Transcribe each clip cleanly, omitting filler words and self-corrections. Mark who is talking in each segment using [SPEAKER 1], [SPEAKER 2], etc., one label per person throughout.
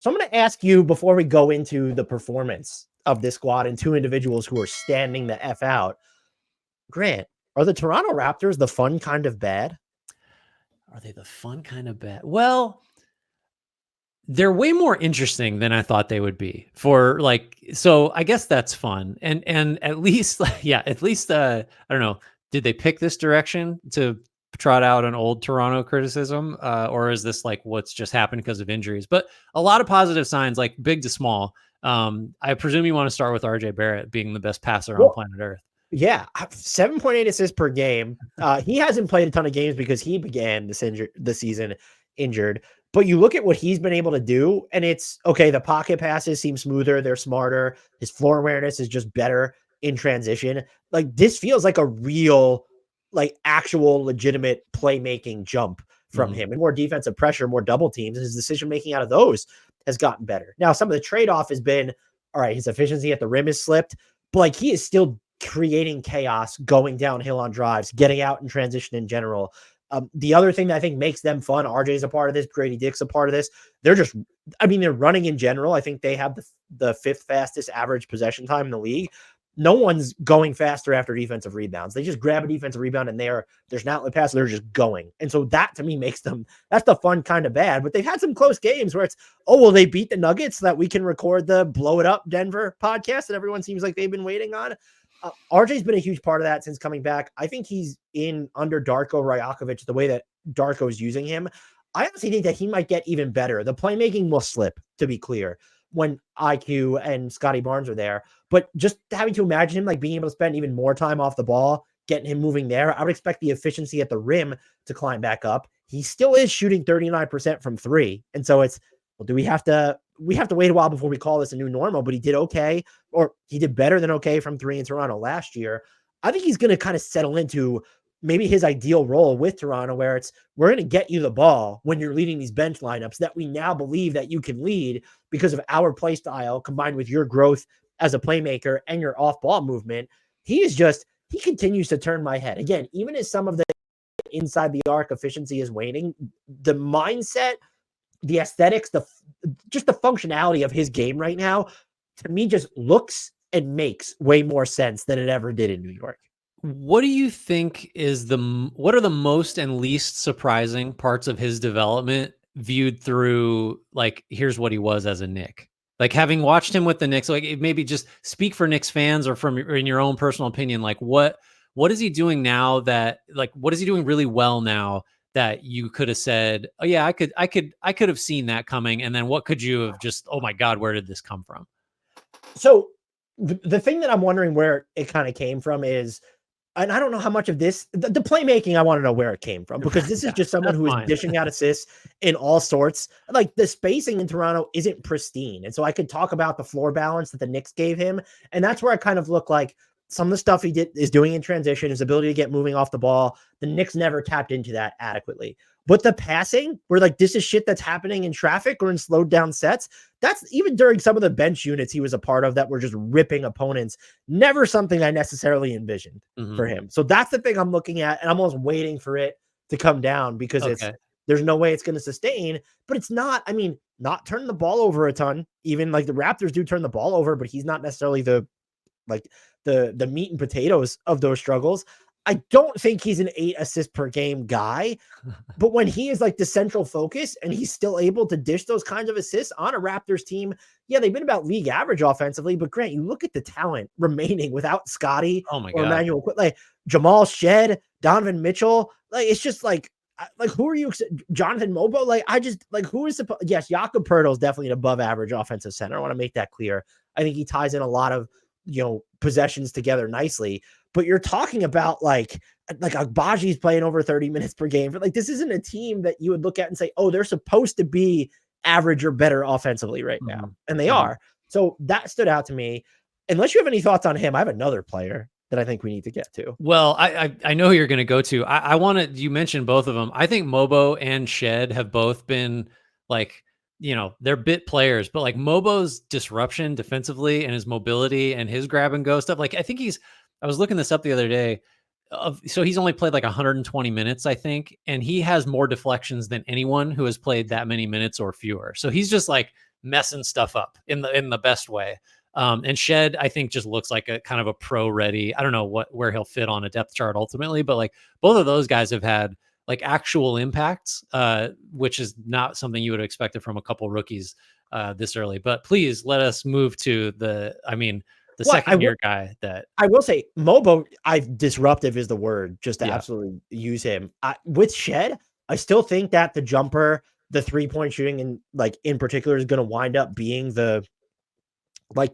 [SPEAKER 1] So I'm going to ask you before we go into the performance of this squad and two individuals who are standing the F out. Grant, are the Toronto Raptors the fun kind of bad?
[SPEAKER 2] Are they the fun kind of bad? Well, they're way more interesting than I thought they would be so I guess that's fun. And at least, at least, I don't know. Did they pick this direction to trot out an old Toronto criticism? Or is this like what's just happened because of injuries? But a lot of positive signs, like big to small. I presume you want to start with RJ Barrett being the best passer on planet Earth.
[SPEAKER 1] Yeah, 7.8 assists per game. He hasn't played a ton of games because he began the season injured. But you look at what he's been able to do, and it's okay. The pocket passes seem smoother. They're smarter. His floor awareness is just better in transition. Like this feels like a real, like actual legitimate playmaking jump from him, and more defensive pressure, more double teams. His decision making out of those has gotten better. Now, some of the trade off has been all right. His efficiency at the rim has slipped, but like he is still creating chaos, going downhill on drives, getting out in transition in general. The other thing that I think makes them fun, RJ's a part of this, Gradey Dick's a part of this. They're just, they're running in general. I think they have the fifth fastest average possession time in the league. No one's going faster after defensive rebounds. They just grab a defensive rebound and there's an outlet pass. They're just going. And so that to me makes them, that's the fun kind of bad, but they've had some close games where it's, they beat the Nuggets so that we can record the Blow It Up Denver podcast that everyone seems like they've been waiting on. RJ's been a huge part of that since coming back. I think he's in under Darko Rajakovic, the way that Darko's using him. I honestly think that he might get even better. The playmaking will slip, to be clear, when IQ and Scotty Barnes are there. But just having to imagine him like being able to spend even more time off the ball, getting him moving there, I would expect the efficiency at the rim to climb back up. He still is shooting 39% from three. And so it's, well, do we have to wait a while before we call this a new normal, but he did okay, or he did better than okay from three in Toronto last year. I think he's going to kind of settle into maybe his ideal role with Toronto, where it's, we're going to get you the ball when you're leading these bench lineups that we now believe that you can lead because of our play style combined with your growth as a playmaker and your off ball movement. He continues to turn my head again, even as some of the inside the arc efficiency is waning, the mindset, the aesthetics, just the functionality of his game right now, to me, just looks and makes way more sense than it ever did in New York.
[SPEAKER 2] What do you think what are the most and least surprising parts of his development viewed through, like, here's what he was as a Knick? Like, having watched him with the Knicks, like, maybe just speak for Knicks fans or in your own personal opinion, like, what is he doing now that, like, what is he doing really well now that you could have said, oh yeah, I could have seen that coming. And then what could you have just, oh my God, where did this come from?
[SPEAKER 1] So the thing that I'm wondering where it kind of came from is, and I don't know how much of this, the playmaking, I want to know where it came from, because this is just someone who is dishing out assists in all sorts. Like the spacing in Toronto isn't pristine. And so I could talk about the floor balance that the Knicks gave him. And that's where I kind of look like, some of the stuff he is doing in transition, his ability to get moving off the ball, the Knicks never tapped into that adequately. But the passing, where like this is shit that's happening in traffic or in slowed down sets, that's even during some of the bench units he was a part of that were just ripping opponents, never something I necessarily envisioned for him. So that's the thing I'm looking at, and I'm almost waiting for it to come down because there's no way it's going to sustain. But it's not, not turning the ball over a ton. Even like the Raptors do turn the ball over, but he's not necessarily the meat and potatoes of those struggles. I don't think he's an 8 assist per game guy, but when he is like the central focus and he's still able to dish those kinds of assists on a Raptors team, they've been about league average offensively, but Grant, you look at the talent remaining without Scotty or Emmanuel, like Jamal, Shead, Donovan Mitchell, like it's just like who are you? Jonathan Mogbo? Who is supposed? Yes, Jakob Poeltl is definitely an above average offensive center. I want to make that clear. I think he ties in a lot of possessions together nicely, but you're talking about like Agbaji's playing over 30 minutes per game. But like, this isn't a team that you would look at and say, oh, they're supposed to be average or better offensively right now. And they are. So that stood out to me. Unless you have any thoughts on him, I have another player that I think we need to get to.
[SPEAKER 2] Well, I know who you're going to go to. I want to, you mentioned both of them. I think Mogbo and Shead have both been like, they're bit players, but like Mobo's disruption defensively and his mobility and his grab and go stuff. Like, I was looking this up the other day. So he's only played like 120 minutes, I think. And he has more deflections than anyone who has played that many minutes or fewer. So he's just like messing stuff up in the best way. And Shead, I think, just looks like a kind of a pro ready. I don't know where he'll fit on a depth chart ultimately, but like both of those guys have had like actual impacts, which is not something you would have expected from a couple rookies this early. But please let us move to the second year guy that
[SPEAKER 1] I will say Mogbo, disruptive is the word, just to absolutely use him. With Shead, I still think that the jumper, the 3-point shooting, and like in particular is going to wind up being the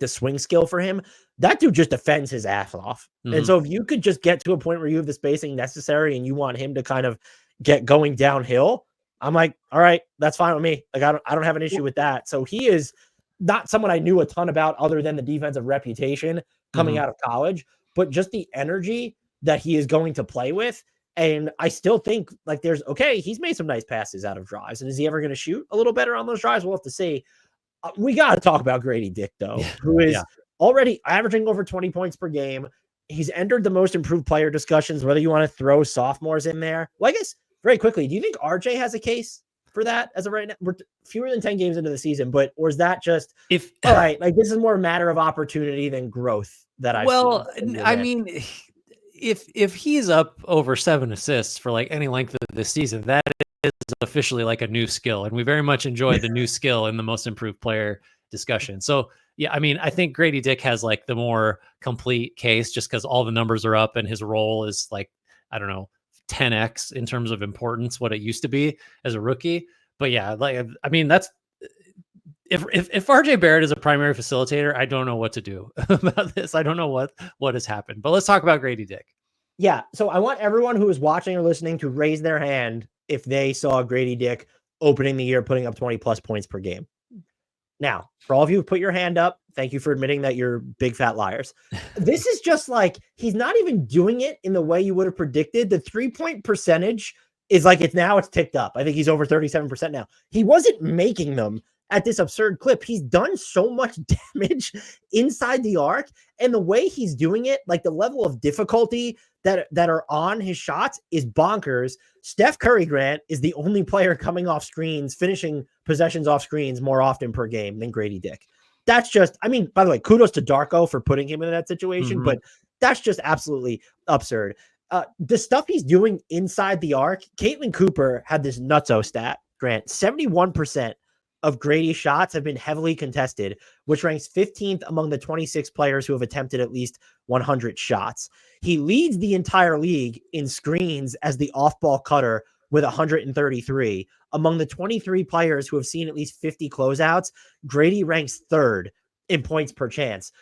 [SPEAKER 1] swing skill for him. That dude just defends his ass off. And so if you could just get to a point where you have the spacing necessary and you want him to kind of get going downhill, I'm like, all right, that's fine with me. Like, I don't have an issue with that. So he is not someone I knew a ton about other than the defensive reputation coming out of college, but just the energy that he is going to play with. And I still think like he's made some nice passes out of drives. And is he ever going to shoot a little better on those drives? We'll have to see. We got to talk about Gradey Dick, though, who is already averaging over 20 points per game. He's entered the most improved player discussions, whether you want to throw sophomores in there. Well, I guess very quickly, do you think RJ has a case for that as of right now? We're fewer than 10 games into the season, or is that just all right? Like, this is more a matter of opportunity than growth that I've seen.
[SPEAKER 2] I mean, if he's up over 7 assists for like any length of this season, that is officially like a new skill, and we very much enjoy the new skill in the most improved player discussion. So yeah, I mean, I think Gradey Dick has like the more complete case just because all the numbers are up and his role is like, I don't know, 10x in terms of importance what it used to be as a rookie. But yeah, like, I mean, that's if RJ Barrett is a primary facilitator, I don't know what to do about this. I don't know what has happened. But let's talk about Gradey Dick.
[SPEAKER 1] Yeah, so I want everyone who is watching or listening to raise their hand if they saw Gradey Dick opening the year putting up 20 plus points per game. Now, for all of you who put your hand up, thank you for admitting that you're big fat liars. This is just like, he's not even doing it in the way you would have predicted. The 3-point percentage is like, it's ticked up. I think he's over 37% now. He wasn't making them at this absurd clip. He's done so much damage inside the arc, and the way he's doing it, like the level of difficulty that are on his shots is bonkers. Steph Curry, Grant, is the only player coming off screens, finishing possessions off screens more often per game than Gradey Dick. That's just, I mean, by the way, kudos to Darko for putting him in that situation, but that's just absolutely absurd. The stuff he's doing inside the arc, Caitlin Cooper had this nutso stat, Grant, 71% of Grady's shots have been heavily contested, which ranks 15th among the 26 players who have attempted at least 100 shots. He leads the entire league in screens as the off-ball cutter with 133. Among the 23 players who have seen at least 50 closeouts, Gradey ranks third in points per chance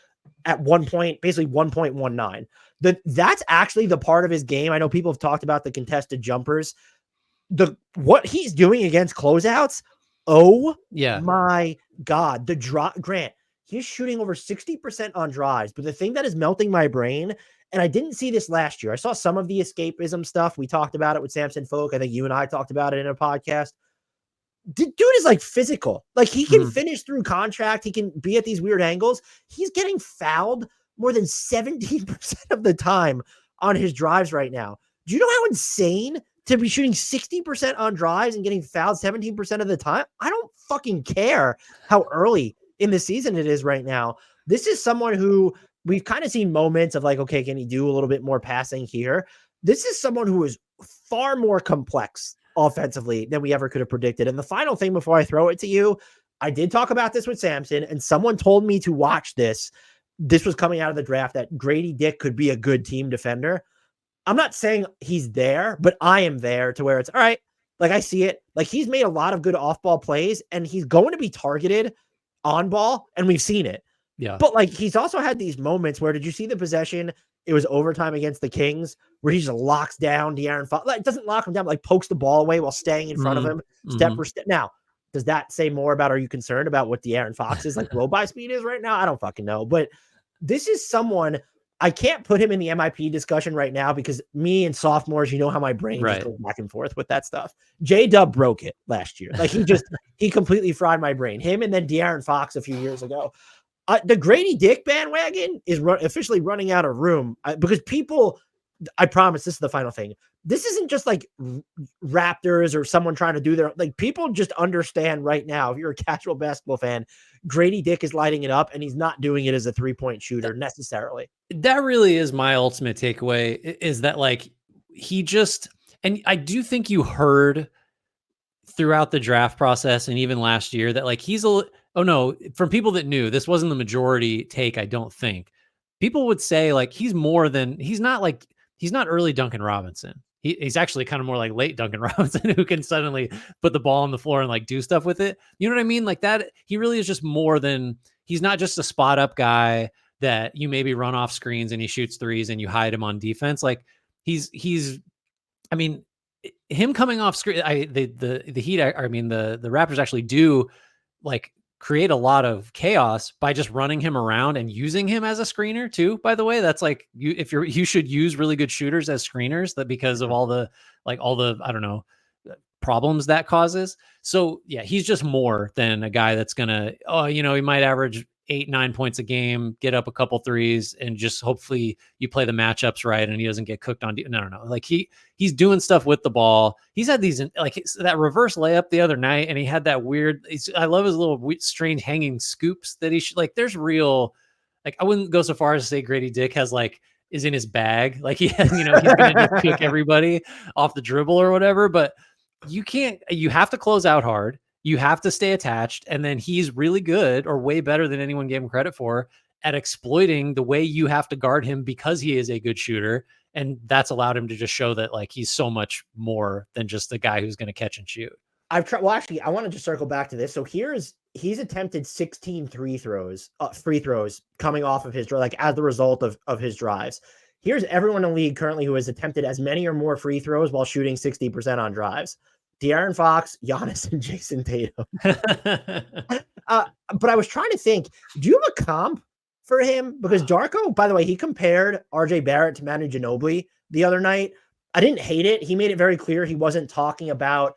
[SPEAKER 1] at 1.19. That's actually the part of his game. I know people have talked about the contested jumpers. What he's doing against closeouts, oh yeah, my God. Grant, he's shooting over 60% on drives, but the thing that is melting my brain, and I didn't see this last year, I saw some of the escapism stuff. We talked about it with Samson Folk. I think you and I talked about it in a podcast. The dude is like physical. Like, he can finish through contact. He can be at these weird angles. He's getting fouled more than 17% of the time on his drives right now. Do you know how insane to be shooting 60% on drives and getting fouled 17% of the time? I don't fucking care how early in the season it is right now. This is someone who we've kind of seen moments of like, okay, can he do a little bit more passing here? This is someone who is far more complex offensively than we ever could have predicted. And the final thing before I throw it to you, I did talk about this with Samson, and someone told me to watch this. This was coming out of the draft, that Gradey Dick could be a good team defender. I'm not saying he's there, but I am there to where it's all right. Like, I see it. Like, he's made a lot of good off-ball plays, and he's going to be targeted on ball, and we've seen it.
[SPEAKER 2] Yeah.
[SPEAKER 1] But like, he's also had these moments where, did you see the possession? It was overtime against the Kings where he just locks down De'Aaron Fox. Like, doesn't lock him down, but like pokes the ball away while staying in front of him, step for step. Now, does that say more about, are you concerned about what De'Aaron Fox's like blow-by speed is right now? I don't fucking know. But this is someone, I can't put him in the MIP discussion right now because me and sophomores, you know how my brain just goes back and forth with that stuff. J-Dub broke it last year. Like, he completely fried my brain. Him and then De'Aaron Fox a few years ago. The Gradey Dick bandwagon is officially running out of room because people, I promise this is the final thing. this isn't just like Raptors or someone trying to do their, like, people just understand right now, if you're a casual basketball fan, Gradey Dick is lighting it up, and he's not doing it as a 3-point shooter necessarily.
[SPEAKER 2] That really is my ultimate takeaway, is that like he just, and I do think you heard throughout the draft process and even last year that like oh no, from people that knew, this wasn't the majority take, I don't think. People would say like he's not early Duncan Robinson. He's actually kind of more like late Duncan Robinson, who can suddenly put the ball on the floor and like do stuff with it. You know what I mean? Like that, he really is just more than, he's not just a spot up guy that you maybe run off screens and he shoots threes and you hide him on defense. Like he's, I mean, him coming off screen, the Heat, I mean, the Raptors actually do like create a lot of chaos by just running him around and using him as a screener too. By the way, that's like, you should use really good shooters as screeners, that because of all the, I don't know, problems that causes. So yeah, he's just more than a guy that's gonna, he might average 8-9 points a game, get up a couple threes, and just hopefully you play the matchups right and he doesn't get cooked on. No. Like he's doing stuff with the ball. He's had these, like that reverse layup the other night, and he had that weird, I love his little strange hanging scoops that like there's real, like I wouldn't go so far as to say Gradey Dick has like, is in his bag. Like he's going to just kick everybody off the dribble or whatever, but you have to close out hard. You have to stay attached. And then he's really good, or way better than anyone gave him credit for, at exploiting the way you have to guard him because he is a good shooter. And that's allowed him to just show that like he's so much more than just the guy who's going to catch and shoot.
[SPEAKER 1] I've tried. Well, actually, I want to just circle back to this. So he's attempted 16 free throws coming off of his, like, as the result of his drives. Here's everyone in the league currently who has attempted as many or more free throws while shooting 60% on drives: De'Aaron Fox, Giannis, and Jason Tatum. But I was trying to think, do you have a comp for him? Because Darko, by the way, he compared RJ Barrett to Manu Ginobili the other night. I didn't hate it. He made it very clear he wasn't talking about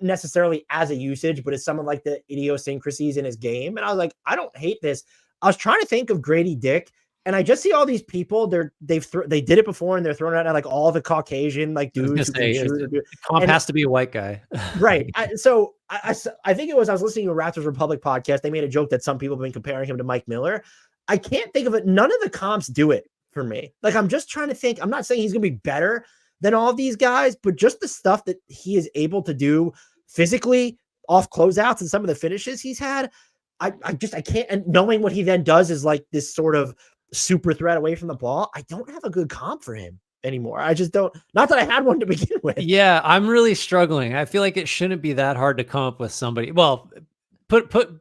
[SPEAKER 1] necessarily as a usage, but as some of like the idiosyncrasies in his game. And I was like, I don't hate this. I was trying to think of Gradey Dick, and I just see all these people. They did it before, and they're throwing out like all the Caucasian like dudes.
[SPEAKER 2] Comp has to be a white guy,
[SPEAKER 1] right? I think it was, I was listening to a Raptors Republic podcast. They made a joke that some people have been comparing him to Mike Miller. I can't think of it. None of the comps do it for me. Like, I'm just trying to think. I'm not saying he's gonna be better than all of these guys, but just the stuff that he is able to do physically off closeouts and some of the finishes he's had, I can't. And knowing what he then does is like this sort of super threat away from the ball, I don't have a good comp for him anymore. I just don't. Not that I had one to begin with.
[SPEAKER 2] Yeah, I'm really struggling. I feel like it shouldn't be that hard to come up with somebody. Well,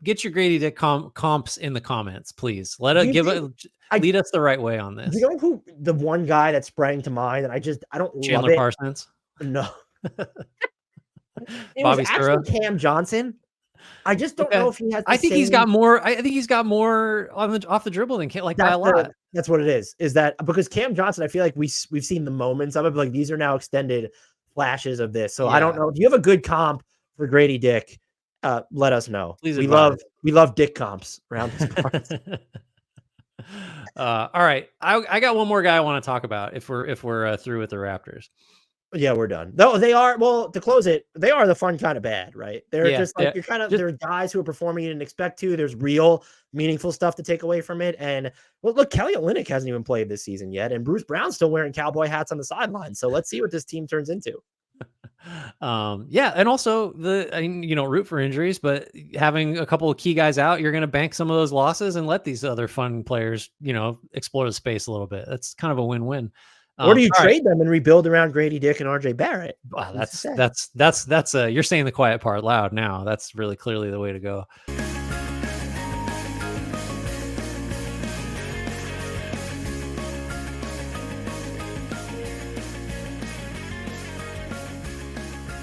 [SPEAKER 2] get your Gradey Dick comps in the comments, please. Lead us the right way on this.
[SPEAKER 1] You know who the one guy that sprang to mind, and I don't
[SPEAKER 2] Chandler
[SPEAKER 1] love it.
[SPEAKER 2] Parsons?
[SPEAKER 1] No. It
[SPEAKER 2] Bobby
[SPEAKER 1] was actually Cam Johnson. I just don't know if he has.
[SPEAKER 2] I think he's got more off the dribble than Cam, like by a lot.
[SPEAKER 1] That's what it is. Is that because Cam Johnson? I feel like we've seen the moments of it, but like these are now extended flashes of this. So yeah. I don't know. Do you have a good comp for Gradey Dick? Let us know.
[SPEAKER 2] Please,
[SPEAKER 1] we love Dick comps around this part.
[SPEAKER 2] All right, I got one more guy I want to talk about if we're through with the Raptors.
[SPEAKER 1] Yeah, we're done. Though they are, well, to close it, they are the fun kind of bad, right? They're just like, you're kind of, there are guys who are performing you didn't expect to. There's real meaningful stuff to take away from it. And well, look, Kelly Olynyk hasn't even played this season yet, and Bruce Brown's still wearing cowboy hats on the sideline. So let's see what this team turns into.
[SPEAKER 2] Yeah, and also root for injuries, but having a couple of key guys out, you're going to bank some of those losses and let these other fun players, explore the space a little bit. That's kind of a win-win.
[SPEAKER 1] Or do you trade them and rebuild around Gradey Dick and RJ Barrett?
[SPEAKER 2] Wow, that's you're saying the quiet part loud now. That's really clearly the way to go.